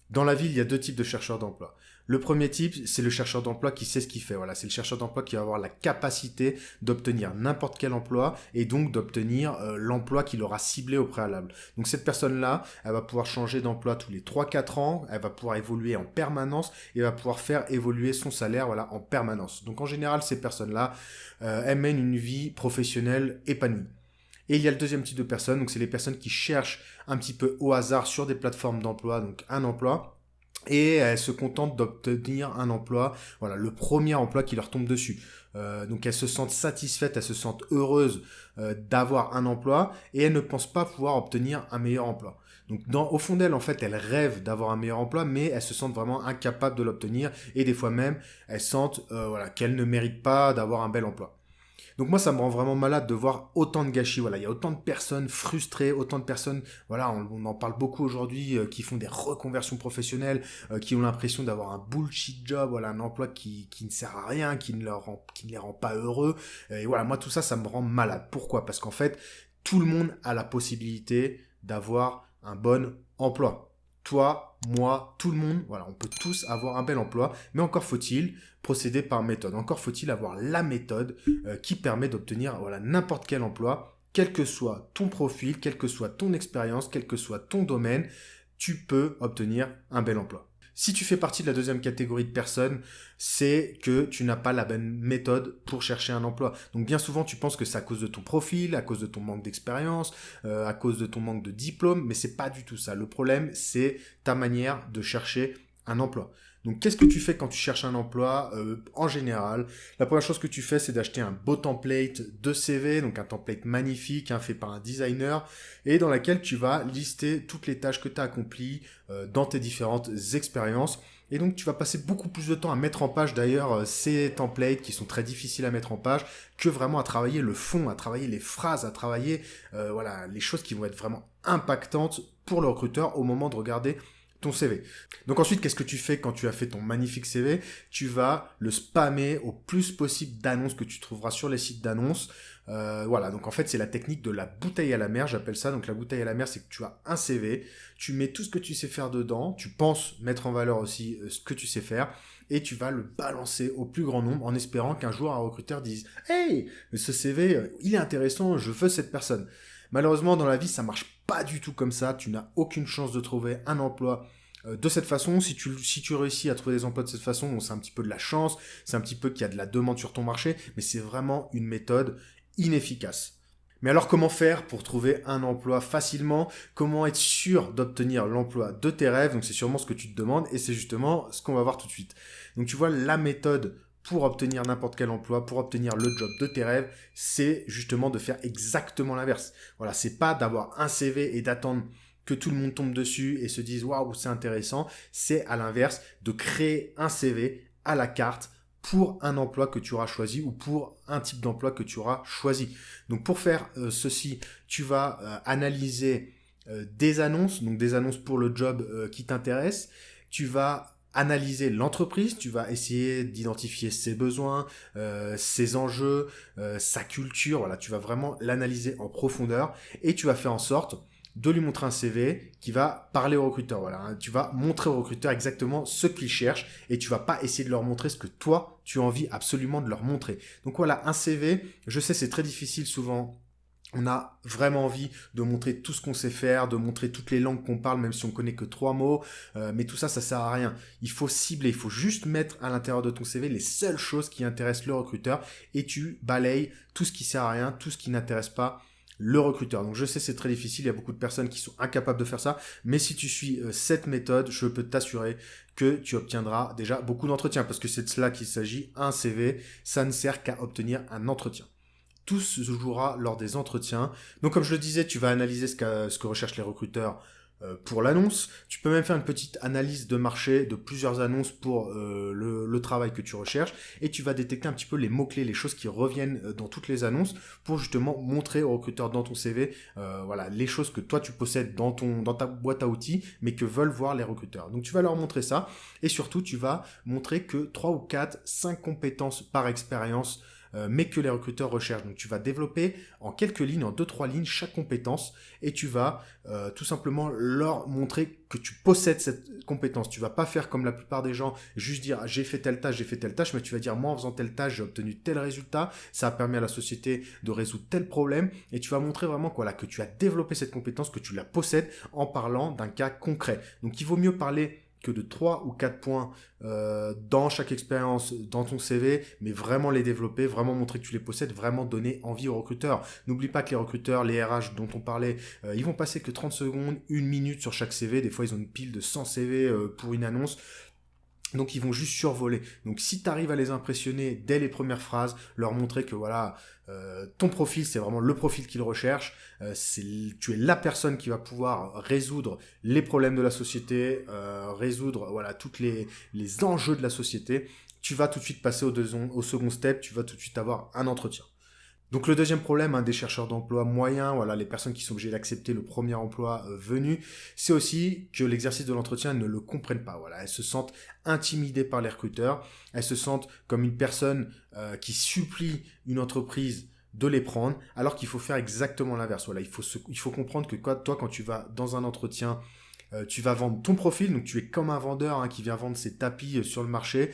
Dans la vie, il y a deux types de chercheurs d'emploi. Le premier type, c'est le chercheur d'emploi qui sait ce qu'il fait. Voilà, c'est le chercheur d'emploi qui va avoir la capacité d'obtenir n'importe quel emploi et donc d'obtenir l'emploi qu'il aura ciblé au préalable. Donc cette personne-là, elle va pouvoir changer d'emploi tous les 3-4 ans, elle va pouvoir évoluer en permanence et va pouvoir faire évoluer son salaire voilà, en permanence. Donc en général, ces personnes-là, elles mènent une vie professionnelle épanouie. Et il y a le deuxième type de personnes, donc c'est les personnes qui cherchent un petit peu au hasard sur des plateformes d'emploi, donc un emploi, et elles se contentent d'obtenir un emploi, voilà, le premier emploi qui leur tombe dessus. Donc elles se sentent satisfaites, elles se sentent heureuses d'avoir un emploi, et elles ne pensent pas pouvoir obtenir un meilleur emploi. Donc au fond d'elles, en fait, elles rêvent d'avoir un meilleur emploi, mais elles se sentent vraiment incapables de l'obtenir, et des fois même, elles sentent voilà, qu'elles ne méritent pas d'avoir un bel emploi. Donc moi, ça me rend vraiment malade de voir autant de gâchis. Voilà, il y a autant de personnes frustrées, autant de personnes, voilà, on en parle beaucoup aujourd'hui, qui font des reconversions professionnelles, qui ont l'impression d'avoir un bullshit job, voilà, un emploi qui ne sert à rien, qui ne les rend pas heureux. Et voilà, moi tout ça, ça me rend malade. Pourquoi? Parce qu'en fait, tout le monde a la possibilité d'avoir un bon emploi. Toi, moi, tout le monde, voilà, on peut tous avoir un bel emploi, mais encore faut-il procéder par méthode. Encore faut-il avoir la méthode qui permet d'obtenir voilà, n'importe quel emploi, quel que soit ton profil, quelle que soit ton expérience, quel que soit ton domaine, tu peux obtenir un bel emploi. Si tu fais partie de la deuxième catégorie de personnes, c'est que tu n'as pas la bonne méthode pour chercher un emploi. Donc bien souvent, tu penses que c'est à cause de ton profil, à cause de ton manque d'expérience, à cause de ton manque de diplôme, mais c'est pas du tout ça. Le problème, c'est ta manière de chercher un emploi. Donc qu'est-ce que tu fais quand tu cherches un emploi en général? La première chose que tu fais, c'est d'acheter un beau template de CV, donc un template magnifique, fait par un designer, et dans laquelle tu vas lister toutes les tâches que tu as accomplies dans tes différentes expériences. Et donc tu vas passer beaucoup plus de temps à mettre en page d'ailleurs ces templates qui sont très difficiles à mettre en page que vraiment à travailler le fond, à travailler les phrases, à travailler voilà, les choses qui vont être vraiment impactantes pour le recruteur au moment de regarder ton CV. Donc ensuite, qu'est-ce que tu fais quand tu as fait ton magnifique CV? Tu vas le spammer au plus possible d'annonces que tu trouveras sur les sites d'annonces. Voilà, donc en fait, c'est la technique de la bouteille à la mer, j'appelle ça. Donc la bouteille à la mer, c'est que tu as un CV, tu mets tout ce que tu sais faire dedans, tu penses mettre en valeur aussi ce que tu sais faire, et tu vas le balancer au plus grand nombre en espérant qu'un jour un recruteur dise « Hey, ce CV, il est intéressant, je veux cette personne ». Malheureusement, dans la vie, ça marche pas du tout comme ça. Tu n'as aucune chance de trouver un emploi de cette façon. Si tu réussis à trouver des emplois de cette façon, bon, c'est un petit peu de la chance, c'est un petit peu qu'il y a de la demande sur ton marché, mais c'est vraiment une méthode inefficace. Mais alors comment faire pour trouver un emploi facilement? Comment être sûr d'obtenir l'emploi de tes rêves? Donc c'est sûrement ce que tu te demandes et c'est justement ce qu'on va voir tout de suite. Donc tu vois, la méthode pour obtenir n'importe quel emploi, pour obtenir le job de tes rêves, c'est justement de faire exactement l'inverse. Voilà, c'est pas d'avoir un CV et d'attendre que tout le monde tombe dessus et se dise waouh, c'est intéressant. C'est à l'inverse de créer un CV à la carte pour un emploi que tu auras choisi ou pour un type d'emploi que tu auras choisi. Donc pour faire ceci, tu vas analyser des annonces, donc des annonces pour le job qui t'intéresse. Tu vas analyser l'entreprise, tu vas essayer d'identifier ses besoins, ses enjeux, sa culture, voilà, tu vas vraiment l'analyser en profondeur et tu vas faire en sorte de lui montrer un CV qui va parler au recruteur. Voilà, hein. Tu vas montrer au recruteur exactement ce qu'il cherche et tu vas pas essayer de leur montrer ce que toi, tu as envie absolument de leur montrer. Donc voilà, un CV, je sais c'est très difficile souvent. On a vraiment envie de montrer tout ce qu'on sait faire, de montrer toutes les langues qu'on parle, même si on connaît que 3 mots. Mais tout ça, ça sert à rien. Il faut cibler, il faut juste mettre à l'intérieur de ton CV les seules choses qui intéressent le recruteur et tu balayes tout ce qui sert à rien, tout ce qui n'intéresse pas le recruteur. Donc je sais c'est très difficile, il y a beaucoup de personnes qui sont incapables de faire ça, mais si tu suis cette méthode, je peux t'assurer que tu obtiendras déjà beaucoup d'entretiens, parce que c'est de cela qu'il s'agit. Un CV, ça ne sert qu'à obtenir un entretien. Tout se jouera lors des entretiens. Donc comme je le disais, tu vas analyser ce que recherchent les recruteurs pour l'annonce. Tu peux même faire une petite analyse de marché de plusieurs annonces pour le travail que tu recherches. Et tu vas détecter un petit peu les mots-clés, les choses qui reviennent dans toutes les annonces pour justement montrer aux recruteurs dans ton CV voilà, les choses que toi tu possèdes dans ta boîte à outils, mais que veulent voir les recruteurs. Donc tu vas leur montrer ça. Et surtout, tu vas montrer que 3 ou 4, 5 compétences par expérience mais que les recruteurs recherchent. Donc tu vas développer en quelques lignes, en 2-3 lignes, chaque compétence et tu vas tout simplement leur montrer que tu possèdes cette compétence. Tu vas pas faire comme la plupart des gens, juste dire j'ai fait telle tâche, mais tu vas dire moi en faisant telle tâche, j'ai obtenu tel résultat, ça a permis à la société de résoudre tel problème et tu vas montrer vraiment que tu as développé cette compétence, que tu la possèdes en parlant d'un cas concret. Donc il vaut mieux parler que de 3 ou 4 points dans chaque expérience, dans ton CV, mais vraiment les développer, vraiment montrer que tu les possèdes, vraiment donner envie aux recruteurs. N'oublie pas que les recruteurs, les RH dont on parlait, ils vont passer que 30 secondes, 1 minute sur chaque CV. Des fois, ils ont une pile de 100 CV pour une annonce. Donc ils vont juste survoler. Donc si tu arrives à les impressionner dès les premières phrases, leur montrer que ton profil c'est vraiment le profil qu'ils recherchent, tu es la personne qui va pouvoir résoudre les problèmes de la société, résoudre tous les enjeux de la société, tu vas tout de suite passer au second step, tu vas tout de suite avoir un entretien. Donc le deuxième problème des chercheurs d'emploi moyens, les personnes qui sont obligées d'accepter le premier emploi venu, c'est aussi que l'exercice de l'entretien ne le comprennent pas. Elles se sentent intimidées par les recruteurs, elles se sentent comme une personne qui supplie une entreprise de les prendre, alors qu'il faut faire exactement l'inverse. Il faut comprendre que toi, quand tu vas dans un entretien, tu vas vendre ton profil, donc tu es comme un vendeur qui vient vendre ses tapis sur le marché.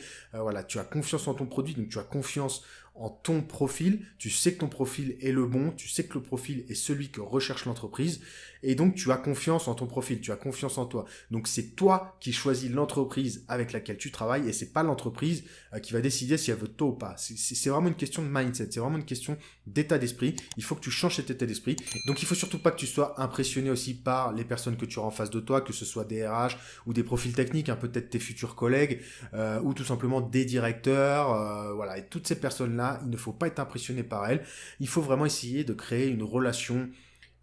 Tu as confiance en ton produit, donc tu as confiance en ton profil, tu sais que ton profil est le bon, tu sais que le profil est celui que recherche l'entreprise, et donc tu as confiance en ton profil, tu as confiance en toi. Donc c'est toi qui choisis l'entreprise avec laquelle tu travailles, et c'est pas l'entreprise qui va décider si elle veut de toi ou pas. C'est vraiment une question de mindset, c'est vraiment une question d'état d'esprit. Il faut que tu changes cet état d'esprit. Donc il faut surtout pas que tu sois impressionné aussi par les personnes que tu auras en face de toi, que ce soit des RH ou des profils techniques, peut-être tes futurs collègues, ou tout simplement des directeurs, et toutes ces personnes-là, il ne faut pas être impressionné par elles. Il faut vraiment essayer de créer une relation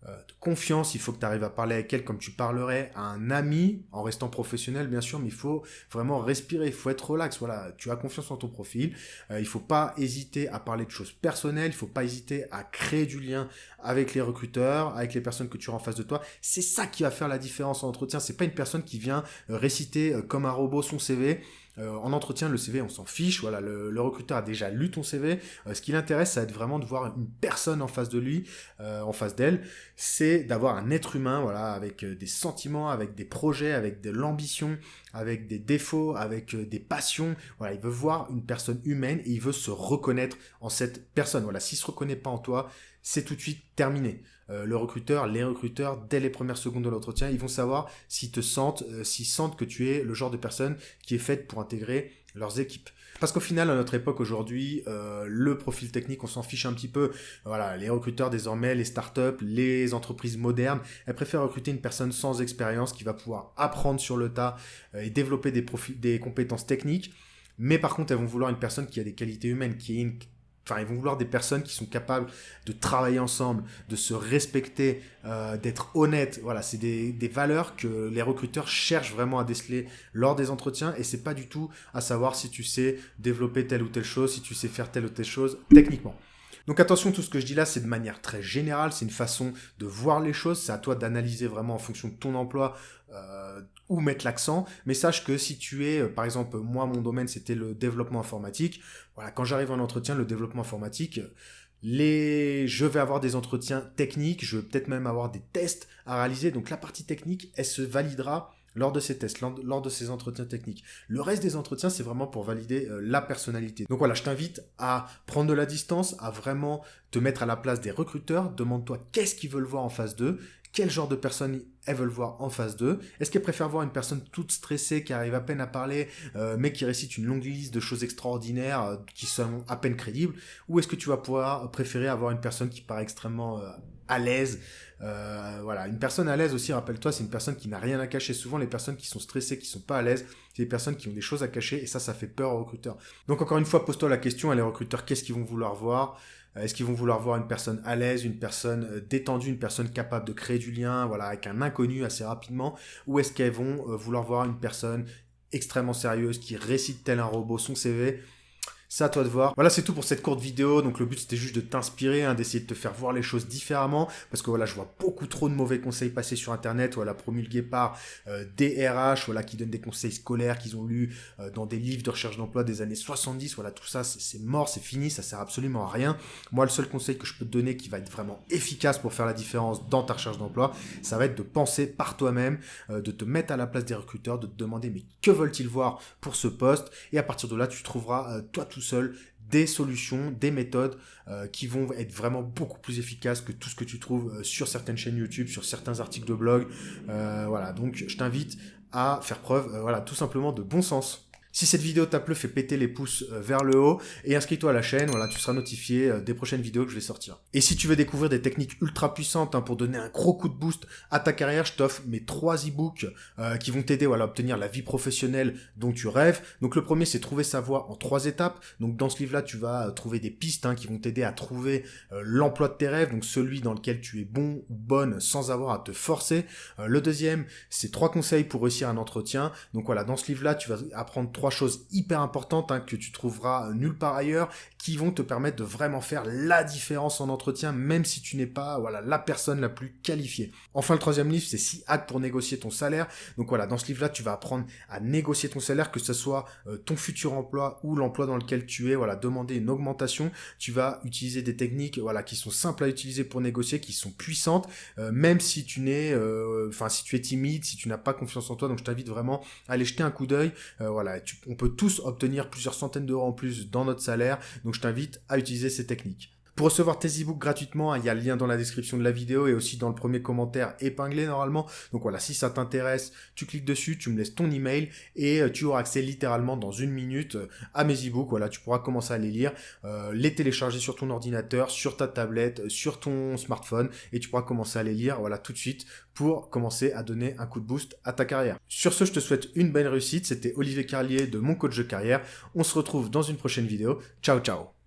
de confiance. Il faut que tu arrives à parler avec elle comme tu parlerais à un ami, en restant professionnel bien sûr, mais il faut vraiment respirer, il faut être relax. Tu as confiance en ton profil. Il ne faut pas hésiter à parler de choses personnelles, il ne faut pas hésiter à créer du lien avec les recruteurs, avec les personnes que tu as en face de toi. C'est ça qui va faire la différence en entretien. C'est pas une personne qui vient réciter comme un robot son CV. En entretien, le CV, on s'en fiche. Le recruteur a déjà lu ton CV. Ce qui l'intéresse, ça va être vraiment de voir une personne en face de lui, en face d'elle. C'est d'avoir un être humain, avec des sentiments, avec des projets, avec de l'ambition, avec des défauts, avec des passions. Il veut voir une personne humaine et il veut se reconnaître en cette personne. S'il se reconnaît pas en toi, c'est tout de suite terminé. Les recruteurs, dès les premières secondes de l'entretien, ils vont savoir s'ils sentent que tu es le genre de personne qui est faite pour intégrer leurs équipes. Parce qu'au final, à notre époque aujourd'hui, le profil technique, on s'en fiche un petit peu. Les recruteurs désormais, les startups, les entreprises modernes, elles préfèrent recruter une personne sans expérience qui va pouvoir apprendre sur le tas et développer des compétences techniques. Mais par contre, elles vont vouloir une personne qui a des qualités humaines, ils vont vouloir des personnes qui sont capables de travailler ensemble, de se respecter, d'être honnêtes. C'est des valeurs que les recruteurs cherchent vraiment à déceler lors des entretiens, et c'est pas du tout à savoir si tu sais développer telle ou telle chose, si tu sais faire telle ou telle chose techniquement. Donc attention, tout ce que je dis là, c'est de manière très générale, c'est une façon de voir les choses, c'est à toi d'analyser vraiment en fonction de ton emploi où mettre l'accent, mais sache que si tu es, par exemple, moi, mon domaine, c'était le développement informatique, quand j'arrive en entretien, le développement informatique, je vais avoir des entretiens techniques, je vais peut-être même avoir des tests à réaliser, donc la partie technique, elle se validera lors de ces tests, lors de ces entretiens techniques. Le reste des entretiens, c'est vraiment pour valider la personnalité. Donc je t'invite à prendre de la distance, à vraiment te mettre à la place des recruteurs. Demande-toi qu'est-ce qu'ils veulent voir en face d'eux, quel genre de personnes elles veulent voir en face d'eux. Est-ce qu'elles préfèrent voir une personne toute stressée, qui arrive à peine à parler, mais qui récite une longue liste de choses extraordinaires, qui sont à peine crédibles, ou est-ce que tu vas préférer avoir une personne qui paraît extrêmement à l'aise. Une personne à l'aise aussi, rappelle-toi, c'est une personne qui n'a rien à cacher. Souvent, les personnes qui sont stressées, qui sont pas à l'aise, c'est des personnes qui ont des choses à cacher, et ça fait peur aux recruteurs. Donc encore une fois, pose-toi la question, les recruteurs, qu'est-ce qu'ils vont vouloir voir ? Est-ce qu'ils vont vouloir voir une personne à l'aise, une personne détendue, une personne capable de créer du lien, avec un inconnu assez rapidement, ou est-ce qu'elles vont vouloir voir une personne extrêmement sérieuse qui récite tel un robot son CV ? C'est à toi de voir. Voilà, c'est tout pour cette courte vidéo. Donc le but c'était juste de t'inspirer, hein, d'essayer de te faire voir les choses différemment, parce que voilà, je vois beaucoup trop de mauvais conseils passer sur internet, voilà, promulgués par des RH, voilà, qui donnent des conseils scolaires qu'ils ont lus dans des livres de recherche d'emploi des années 70. Voilà, tout ça c'est mort, c'est fini, ça sert absolument à rien. Moi, le seul conseil que je peux te donner qui va être vraiment efficace pour faire la différence dans ta recherche d'emploi, ça va être de penser par toi-même, de te mettre à la place des recruteurs, de te demander mais que veulent-ils voir pour ce poste, et à partir de là tu trouveras toi tout seul des solutions, des méthodes qui vont être vraiment beaucoup plus efficaces que tout ce que tu trouves sur certaines chaînes YouTube, sur certains articles de blog. Voilà, donc je t'invite à faire preuve, voilà, tout simplement de bon sens. Si cette vidéo t'a plu, fais péter les pouces vers le haut et inscris-toi à la chaîne, voilà, tu seras notifié des prochaines vidéos que je vais sortir. Et si tu veux découvrir des techniques ultra puissantes pour donner un gros coup de boost à ta carrière, je t'offre mes 3 e-books qui vont t'aider à obtenir la vie professionnelle dont tu rêves. Donc le premier, c'est trouver sa voie en 3 étapes. Donc dans ce livre-là, tu vas trouver des pistes qui vont t'aider à trouver l'emploi de tes rêves, donc celui dans lequel tu es bon ou bonne sans avoir à te forcer. Le deuxième, c'est 3 conseils pour réussir un entretien. Donc voilà, dans ce livre-là, tu vas apprendre 3 choses hyper importantes que tu trouveras nulle part ailleurs, qui vont te permettre de vraiment faire la différence en entretien, même si tu n'es pas la personne la plus qualifiée. Enfin, le troisième livre, c'est 6 hacks pour négocier ton salaire. Donc voilà, dans ce livre-là, tu vas apprendre à négocier ton salaire, que ce soit ton futur emploi ou l'emploi dans lequel tu es, demander une augmentation. Tu vas utiliser des techniques qui sont simples à utiliser pour négocier, qui sont puissantes, même si tu n'es, si tu es timide, si tu n'as pas confiance en toi. Donc je t'invite vraiment à aller jeter un coup d'œil. On peut tous obtenir plusieurs centaines d'euros en plus dans notre salaire, donc je t'invite à utiliser ces techniques. Pour recevoir tes e-books gratuitement, il y a le lien dans la description de la vidéo et aussi dans le premier commentaire épinglé normalement. Donc voilà, si ça t'intéresse, tu cliques dessus, tu me laisses ton email et tu auras accès littéralement dans 1 minute à mes e-books. Voilà, tu pourras commencer à les lire, les télécharger sur ton ordinateur, sur ta tablette, sur ton smartphone, et tu pourras commencer à les lire tout de suite pour commencer à donner un coup de boost à ta carrière. Sur ce, je te souhaite une bonne réussite. C'était Olivier Carlier de Mon Coach de Carrière. On se retrouve dans une prochaine vidéo. Ciao, ciao.